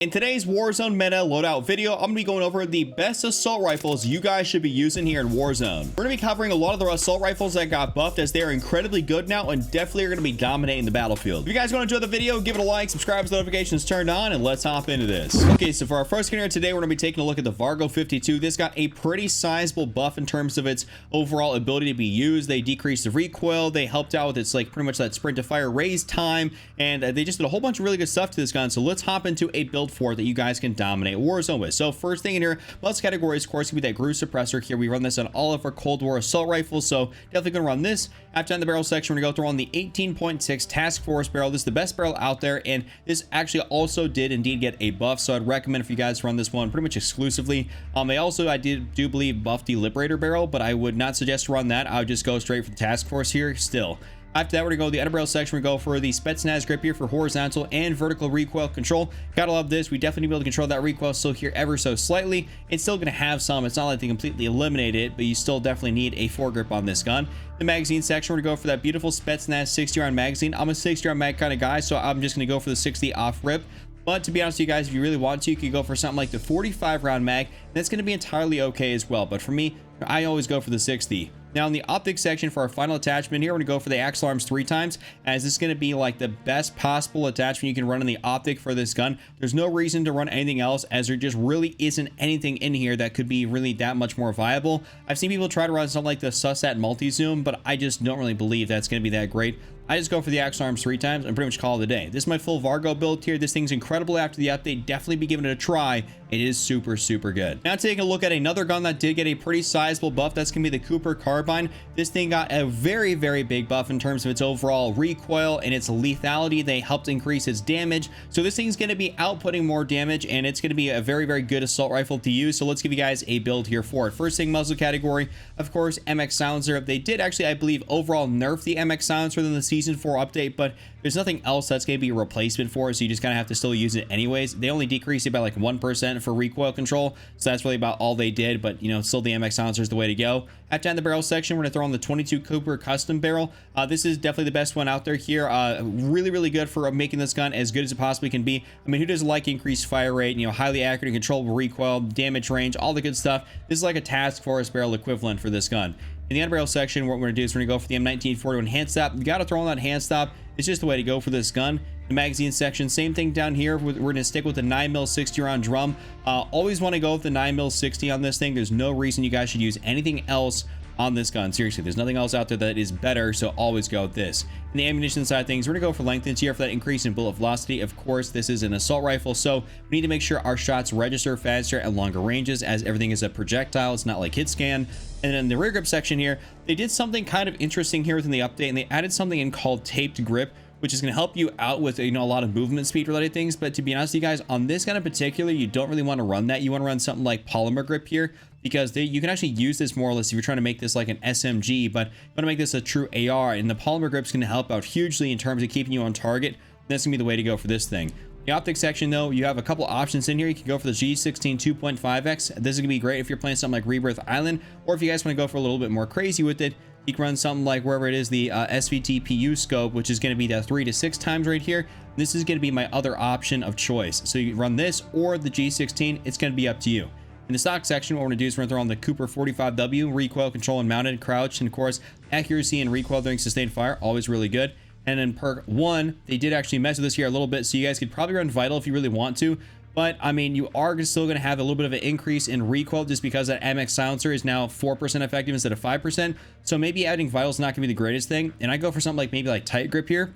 In today's Warzone meta loadout video, I'm going to be going over the best assault rifles you guys should be using here in Warzone. We're going to be covering a lot of the assault rifles that got buffed, as they are incredibly good now and definitely are going to be dominating the battlefield. If you guys want to enjoy the video, give it a like, subscribe with notifications turned on, and let's hop into this. Okay, so for our first skin here today, we're going to be taking a look at the Vargo 52. This got a pretty sizable buff in terms of its overall ability to be used. They decreased the recoil, they helped out with its pretty much that sprint to fire raise time, and they just did a whole bunch of really good stuff to this gun. So let's hop into a build for it that you guys can dominate Warzone with. So first thing in here, most categories, of course, can be that Groove Suppressor here. We run this on all of our Cold War assault rifles, so definitely gonna run this. After in the barrel section, we're gonna go through on the 18.6 Task Force barrel. This is the best barrel out there, and this actually also did indeed get a buff, so I'd recommend if you guys run this one pretty much exclusively. They also, I do believe, buffed the Liberator barrel, but I would not suggest to run that. I would just go straight for the Task Force here still. After that, we're gonna go to the underbarrel section. We go for the Spetsnaz grip here for horizontal and vertical recoil control. Gotta love this. We definitely need to be able to control that recoil still here ever so slightly. It's still gonna have some. It's not like they completely eliminate it, but you still definitely need a foregrip on this gun. The magazine section, we're gonna go for that beautiful Spetsnaz 60-round magazine. I'm a 60-round mag kind of guy, so I'm just gonna go for the 60 off rip. But to be honest with you guys, if you really want to, you could go for something like the 45-round mag. That's going to be entirely okay as well. But for me, I always go for the 60. Now in the optics section for our final attachment here, we're going to go for the axle arms 3 times, as this is going to be like the best possible attachment you can run in the optic for this gun. There's no reason to run anything else, as there just really isn't anything in here that could be really that much more viable. I've seen people try to run something like the Sussat multi-zoom, but I just don't really believe that's going to be that great. I just go for the axle arms 3 times and pretty much call it a day. This is my full Vargo build here. This thing's incredible after the update. Definitely be giving it a try. It is super, super good. Now taking a look at another gun that did get a pretty sizable buff. That's going to be the Cooper Carbine. This thing got a very, very big buff in terms of its overall recoil and its lethality. They helped increase its damage. So this thing's going to be outputting more damage, and it's going to be a very, very good assault rifle to use. So let's give you guys a build here for it. First thing, muzzle category, of course, MX silencer. They did actually, I believe, overall nerf the MX silencer in the Season 4 update, but there's nothing else that's going to be a replacement for it, so you just kind of have to still use it anyways. They only decreased it by like 1% for recoil control, so that's really about all they did, but you know, still the MX silencer is the way to go. After in the barrel section, we're going to throw on the 22 Cooper custom barrel. This is definitely the best one out there here. Really, really good for making this gun as good as it possibly can be. I mean, who doesn't like increased fire rate, you know, highly accurate and controllable recoil, damage range, all the good stuff. This is like a Task Force barrel equivalent for this gun. In the underbarrel section, what we're going to do is we're going to go for the M1941 hand stop. You got to throw on that hand stop. It's just the way to go for this gun. The magazine section, same thing down here. We're going to stick with the 9mm 60 round drum. Always want to go with the 9mm 60 on this thing. There's no reason you guys should use anything else on this gun. Seriously, there's nothing else out there that is better, so always go with this. In the ammunition side of things, we're gonna go for lengthens here for that increase in bullet velocity. Of course, this is an assault rifle, so we need to make sure our shots register faster at longer ranges, as everything is a projectile. It's not like hit scan. And then the rear grip section here, they did something kind of interesting here within the update, and they added something in called taped grip, which is going to help you out with, you know, a lot of movement speed related things. But to be honest with you guys, on this gun in particular, you don't really want to run that. You want to run something like polymer grip here, because you can actually use this more or less if you're trying to make this like an SMG, but you want to make this a true AR, and the polymer grip is going to help out hugely in terms of keeping you on target. That's going to be the way to go for this thing. The optics section, though, you have a couple options in here. You can go for the G16 2.5x. This is going to be great if you're playing something like Rebirth Island, or if you guys want to go for a little bit more crazy with it, you can run something like wherever it is, the SVT PU scope, which is going to be that 3 to 6 times right here. This is going to be my other option of choice. So you can run this or the G16. It's going to be up to you. In the stock section, what we're going to do is we're going to throw on the Cooper 45W, recoil control and mounted, crouch, and of course, accuracy and recoil during sustained fire, always really good. And then perk 1, they did actually mess with this here a little bit, so you guys could probably run vital if you really want to. But I mean, you are still going to have a little bit of an increase in recoil just because that MX silencer is now 4% effective instead of 5%. So maybe adding vital is not going to be the greatest thing. And I go for something like maybe like tight grip here,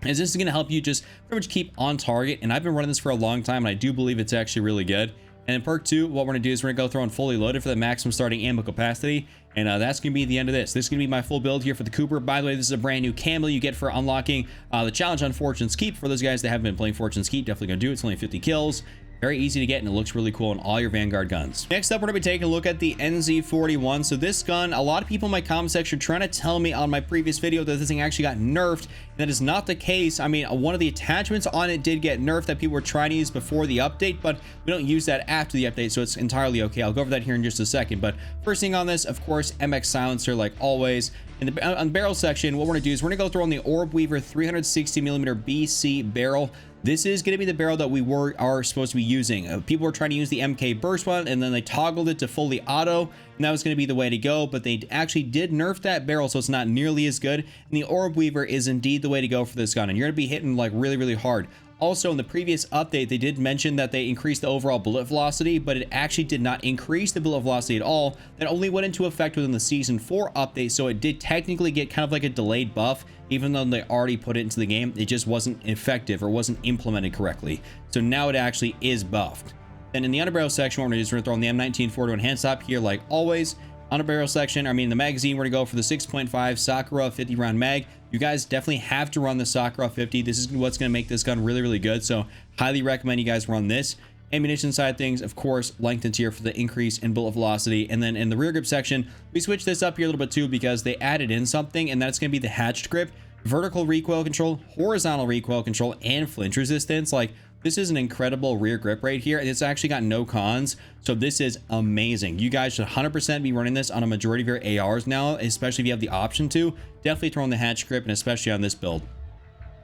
as this is going to help you just pretty much keep on target. And I've been running this for a long time, and I do believe it's actually really good. And in perk 2, what we're going to do is we're going to go throw on fully loaded for the maximum starting ammo capacity. And that's going to be the end of this. This is going to be my full build here for the Cooper. By the way, this is a brand new camo you get for unlocking the challenge on Fortune's Keep. For those guys that haven't been playing Fortune's Keep, definitely going to do it. It's only 50 kills. Very easy to get, and it looks really cool on all your Vanguard guns. Next up, we're going to be taking a look at the NZ41. So this gun, a lot of people in my comment section trying to tell me on my previous video that this thing actually got nerfed. That is not the case. I mean, one of the attachments on it did get nerfed that people were trying to use before the update, but we don't use that after the update, so it's entirely okay. I'll go over that here in just a second. But first thing on this, of course, MX silencer, like always. In the, on the barrel section, what we're going to do is we're going to go through on the Orb Weaver 360mm BC barrel. This is going to be the barrel that we are supposed to be using. People were trying to use the MK burst one, and then they toggled it to fully auto, and that was going to be the way to go, but they actually did nerf that barrel, so it's not nearly as good. And the Orb Weaver is indeed the way to go for this gun, and you're going to be hitting like really, really hard. Also, in the previous update, they did mention that they increased the overall bullet velocity, but it actually did not increase the bullet velocity at all. That only went into effect within the Season 4 update, so it did technically get kind of like a delayed buff, even though they already put it into the game. It just wasn't effective or wasn't implemented correctly. So now it actually is buffed. Then in the underbarrel section, what we're going to do is we're going to throw on the M19 4-to-1 hand stop here like always. Underbarrel section, the magazine, we're going to go for the 6.5 Sakura 50 round mag. You guys definitely have to run the Sakura 50. This is what's going to make this gun really, really good. So highly recommend you guys run this. Ammunition side of things, of course, lengthened here for the increase in bullet velocity. And then in the rear grip section, we switched this up here a little bit too because they added in something, and that's going to be the hatched grip, vertical recoil control, horizontal recoil control, and flinch resistance. Like, this is an incredible rear grip right here, and it's actually got no cons, so this is amazing. You guys should 100% be running this on a majority of your ARs now, especially if you have the option to. Definitely throw in the hatch grip, and especially on this build.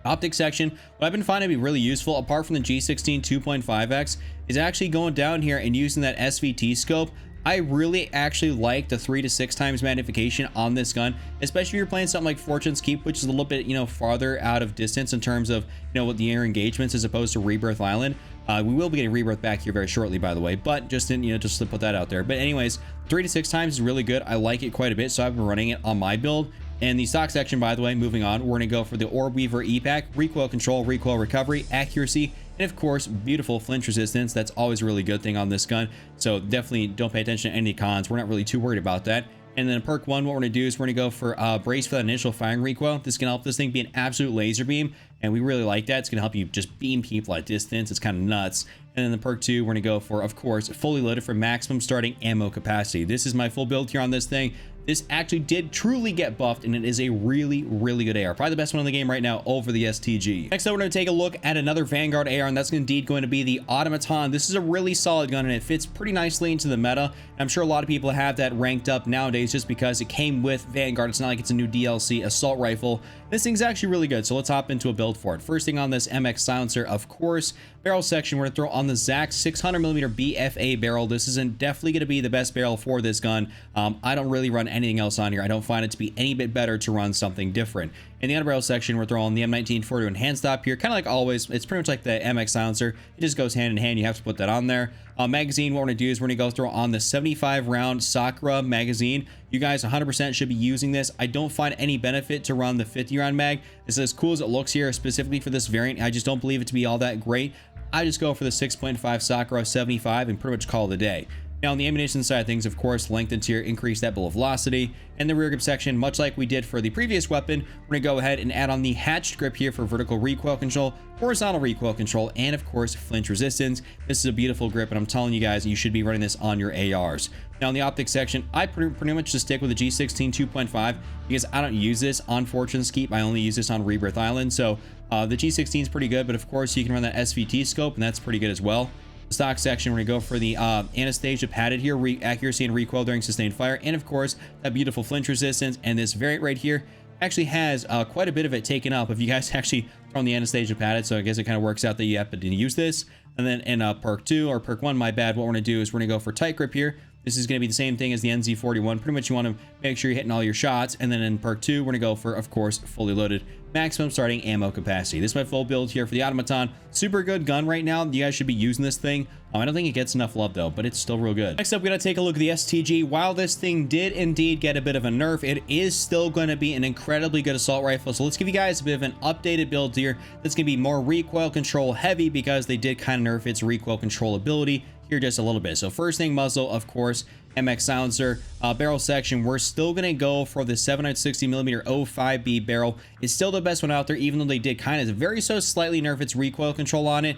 Optic section, what I've been finding to be really useful, apart from the G16 2.5x, is actually going down here and using that SVT scope. I really actually like the 3 to 6 times magnification on this gun, especially if you're playing something like Fortune's Keep, which is a little bit, farther out of distance in terms of, what the air engagements as opposed to Rebirth Island. We will be getting Rebirth back here very shortly, by the way, but just to put that out there. But anyways, 3 to 6 times is really good. I like it quite a bit, so I've been running it on my build. And the stock section, by the way, moving on, we're going to go for the Orb Weaver E-Pack, recoil control, recoil recovery, accuracy, and of course, beautiful flinch resistance. That's always a really good thing on this gun. So definitely don't pay attention to any cons. We're not really too worried about that. And then perk 1, what we're going to do is we're going to go for brace for that initial firing recoil. This can help this thing be an absolute laser beam, and we really like that. It's going to help you just beam people at distance. It's kind of nuts. And then the perk 2, we're going to go for, of course, fully loaded for maximum starting ammo capacity. This is my full build here on this thing. This actually did truly get buffed, and it is a really, really good AR. Probably the best one in the game right now over the STG. Next up, we're going to take a look at another Vanguard AR, and that's indeed going to be the Automaton. This is a really solid gun, and it fits pretty nicely into the meta. I'm sure a lot of people have that ranked up nowadays just because it came with Vanguard. It's not like it's a new DLC assault rifle. This thing's actually really good, so let's hop into a build for it. First thing on this MX silencer, of course. Barrel section, we're going to throw on the Zax 600mm BFA barrel. This isn't definitely going to be the best barrel for this gun. I don't really run anything else on here. I don't find it to be any bit better to run something different. In the underbarrel section, we're throwing the M19 4-to-1 hand stop here, kind of like always. It's pretty much like the MX silencer. It just goes hand in hand. You have to put that on there. Magazine, what we're going to do is we're going to go throw on the 75 round Sakura magazine. You guys 100% should be using this. I don't find any benefit to run the 50 round mag. It's as cool as it looks here, specifically for this variant. I just don't believe it to be all that great. I just go for the 6.5 Sakura 75 and pretty much call it a day. Now on the ammunition side of things, of course, lengthened here, increase that bullet velocity. And the rear grip section, much like we did for the previous weapon, we're going to go ahead and add on the hatched grip here for vertical recoil control, horizontal recoil control, and of course, flinch resistance. This is a beautiful grip, and I'm telling you guys, you should be running this on your ARs. Now in the optics section, I pretty much just stick with the G16 2.5 because I don't use this on Fortune's Keep. I only use this on Rebirth Island. So the G16 is pretty good, but of course you can run that SVT scope, and that's pretty good as well. Stock section, we're going to go for the Anastasia padded here, accuracy and recoil during sustained fire, and of course that beautiful flinch resistance. And this variant right here actually has quite a bit of it taken up if you guys actually throw on the Anastasia padded, so I guess it kind of works out that you have to use this. And then in perk 2 or perk 1, my bad, what we're going to do is we're going to go for tight grip here. This is going to be the same thing as the NZ41. Pretty much you want to make sure you're hitting all your shots. And then in perk 2, we're going to go for, of course, fully loaded maximum starting ammo capacity. This is my full build here for the Automaton. Super good gun right now. You guys should be using this thing. I don't think it gets enough love though, but it's still real good. Next up, we got to take a look at the STG. While this thing did indeed get a bit of a nerf, it is still going to be an incredibly good assault rifle. So let's give you guys a bit of an updated build here. That's going to be more recoil control heavy because they did kind of nerf its recoil control ability here just a little bit. So first thing, muzzle, of course, MX silencer. Barrel section, we're still going to go for the 760mm 05B barrel. It's still the best one out there, even though they did kind of very slightly nerf its recoil control on it.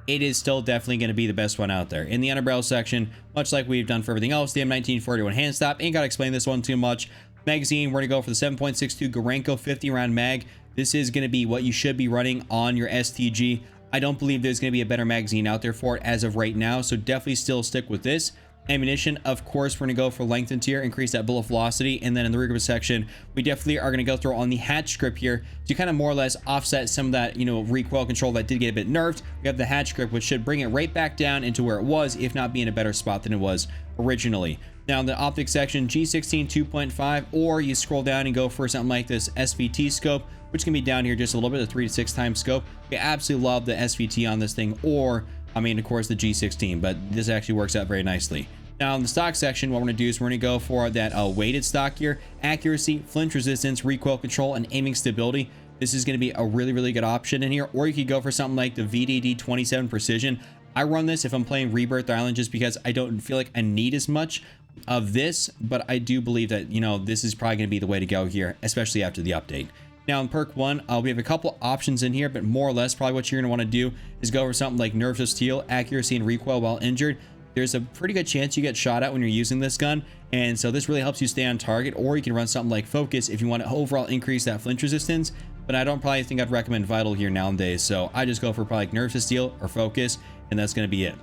It is still definitely going to be the best one out there. In the underbarrel section, much like we've done for everything else, the M19 4-to-1 hand stop. Ain't got to explain this one too much. Magazine, we're going to go for the 7.62 Gorenko 50 round mag. This is going to be what you should be running on your STG. I don't believe there's going to be a better magazine out there for it as of right now, so definitely still stick with this. Ammunition, of course, we're going to go for length and tier, increase that bullet velocity. And then in the rear grip section, we definitely are going to go through on the hatch grip here to kind of more or less offset some of that, you know, recoil control that did get a bit nerfed. We have the hatch grip, which should bring it right back down into where it was, if not be in a better spot than it was originally. Now in the optics section, G16 2.5, or you scroll down and go for something like this SVT scope, which can be down here just a little bit, a 3 to 6 times scope. We absolutely love the SVT on this thing, or I mean, of course, the G16, but this actually works out very nicely. Now in the stock section, what we're going to do is we're going to go for that weighted stock here: accuracy, flinch resistance, recoil control, and aiming stability. This is going to be a really good option in here. Or you could go for something like the VDD 27 precision. I run this if I'm playing Rebirth Island just because I don't feel like I need as much of this, but I do believe that, you know, this is probably going to be the way to go here, especially after the update. Now in perk 1, we have a couple options in here, but more or less probably what you're going to want to do is go for something like nerves of steel, accuracy, and recoil while injured. There's a pretty good chance you get shot at when you're using this gun, and so this really helps you stay on target. Or you can run something like focus if you want to overall increase that flinch resistance, but I don't probably think I'd recommend vital here nowadays, so I just go for probably like nerves of steel or focus, and that's going to be it.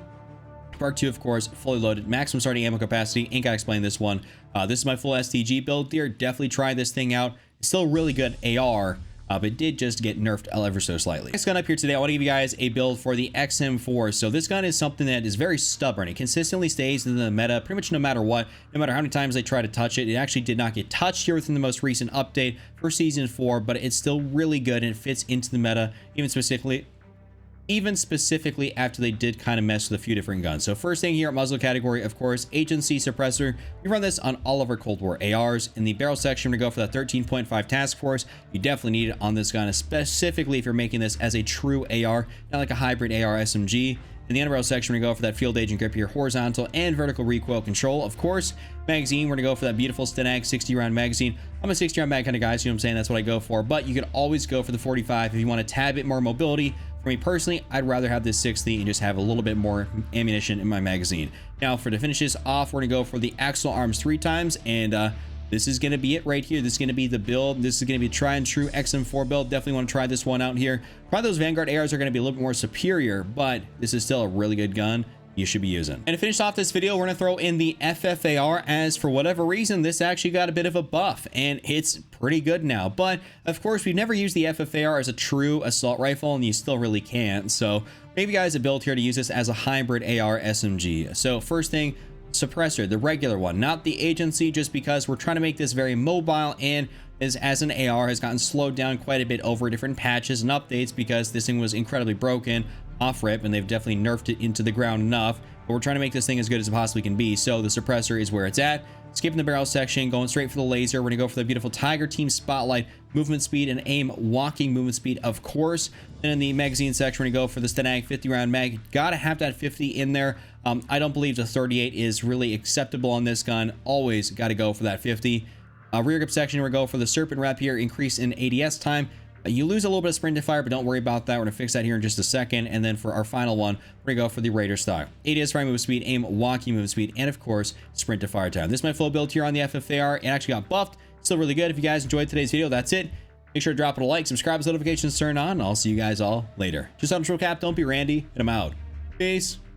Part 2, of course, fully loaded, maximum starting ammo capacity. Ain't gotta explain this one. This is my full STG build here. Definitely try this thing out. It's still really good AR, but it did just get nerfed ever so slightly. Next gun up here today, I want to give you guys a build for the XM4. So this gun is something that is very stubborn. It consistently stays in the meta pretty much no matter what, no matter how many times they try to touch it. It actually did not get touched here within the most recent update for season 4, but it's still really good and it fits into the meta, even specifically after they did kind of mess with a few different guns. So first thing here, muzzle category, of course, agency suppressor. We run this on all of our Cold War ARs. In the barrel section, we're going to go for that 13.5 task force. You definitely need it on this gun, specifically if you're making this as a true AR, not like a hybrid AR SMG. In the underbarrel section, we're going to go for that field agent grip here, horizontal and vertical recoil control. Of course, magazine, we're going to go for that beautiful Stenag 60-round magazine. I'm a 60-round mag kind of guy, so you know what I'm saying? That's what I go for. But you could always go for the 45 if you want a tad bit more mobility. For me personally, I'd rather have this 60 and just have a little bit more ammunition in my magazine. Now, to finish this off, we're going to go for the axial arms 3 times, and this is going to be it right here. This is going to be the build. This is going to be a tried and true XM4 build. Definitely want to try this one out here. Probably those Vanguard ARs are going to be a little bit more superior, but this is still a really good gun you should be using. And to finish off this video, we're going to throw in the FFAR, as for whatever reason, this actually got a bit of a buff and it's pretty good now. But of course, we've never used the FFAR as a true assault rifle, and you still really can't. So maybe guys a build here to use this as a hybrid AR SMG. So first thing, suppressor, the regular one, not the agency, just because we're trying to make this very mobile, and as an AR has gotten slowed down quite a bit over different patches and updates because this thing was incredibly broken off rip, and they've definitely nerfed it into the ground enough. But we're trying to make this thing as good as it possibly can be, so the suppressor is where it's at. Skipping the barrel section, going straight for the laser. We're gonna go for the beautiful Tiger Team Spotlight, movement speed and aim, walking movement speed, of course. And in the magazine section, we're gonna go for the Stenag 50-round mag. Gotta have that 50 in there. I don't believe the 38 is really acceptable on this gun. Always gotta go for that 50. Rear grip section, we're going for the Serpent Wrap here, increase in ADS time. You lose a little bit of sprint to fire, but don't worry about that. We're going to fix that here in just a second. And then for our final one, we're going to go for the Raider stock. ADS fire movement speed, aim, walking movement speed, and of course, sprint to fire time. This is my full build here on the FFAR. It actually got buffed. Still really good. If you guys enjoyed today's video, that's it. Make sure to drop it a like, subscribe, notifications turned on. I'll see you guys all later. Just I'm Cap, don't be Randy, and I'm out. Peace.